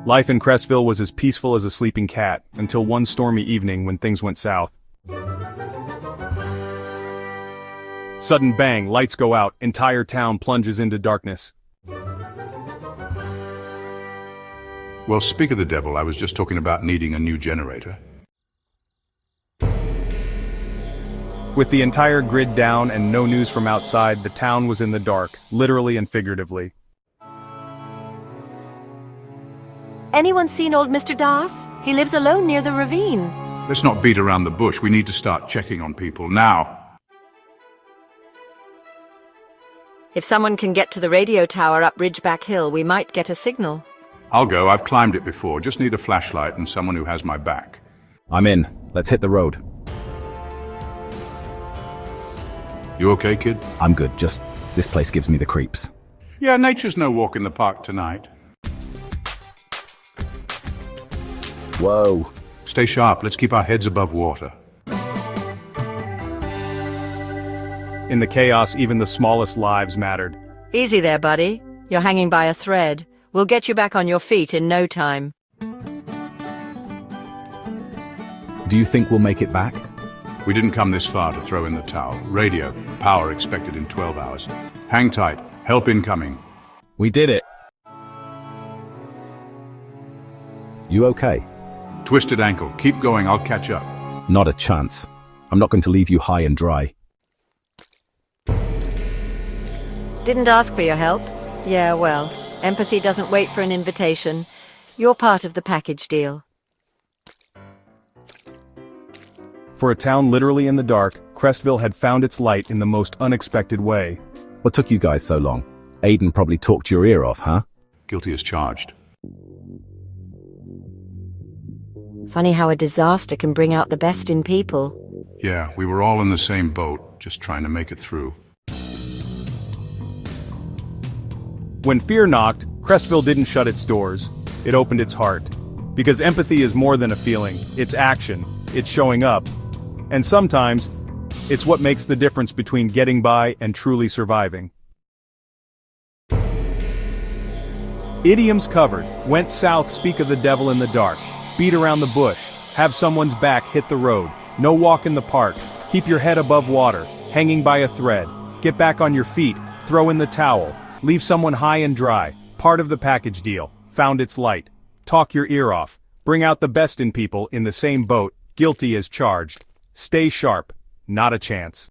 Life in Crest Ville was as peaceful as a sleeping cat, until one stormy evening when things went south. Sudden bang, lights go out, entire town plunges into darkness. Well, speak of the devil, I was just talking about needing a new generator. With the entire grid down and no news from outside, the town was in the dark, literally and figuratively. Anyone seen old Mr. Das? He lives alone near the ravine. Let's not beat around the bush, we need to start checking on people now. If someone can get to the radio tower up Ridgeback Hill, we might get a signal. I'll go, I've climbed it before, just need a flashlight and someone who has my back. I'm in. Let's hit the road. You okay, kid? I'm good, just this place gives me the creeps. Yeah, nature's no walk in the park tonight. Whoa. Stay sharp, let's keep our heads above water. In the chaos, even the smallest lives mattered. Easy there, buddy. You're hanging by a thread. We'll get you back on your feet in no time. Do you think we'll make it back? We didn't come this far to throw in the towel. Radio, power expected in 12 hours. Hang tight, help incoming. We did it. You okay? Twisted ankle, keep going, I'll catch up. Not a chance. I'm not going to leave you high and dry. Didn't ask for your help? Yeah, well, empathy doesn't wait for an invitation. You're part of the package deal. For a town literally in the dark, Crest Ville had found its light in the most unexpected way. What took you guys so long? Aiden probably talked your ear off, huh? Guilty as charged. Funny how a disaster can bring out the best in people. Yeah, we were all in the same boat, just trying to make it through. When fear knocked, Crest Ville didn't shut its doors. It opened its heart. Because empathy is more than a feeling, it's action, it's showing up. And sometimes, it's what makes the difference between getting by and truly surviving. Idioms covered, went south, speak of the devil in the dark, beat around the bush, have someone's back, hit the road, no walk in the park, keep your head above water, hanging by a thread, get back on your feet, throw in the towel, leave someone high and dry, part of the package deal, found its light, talk your ear off, bring out the best in people in the same boat, guilty as charged, stay sharp, not a chance.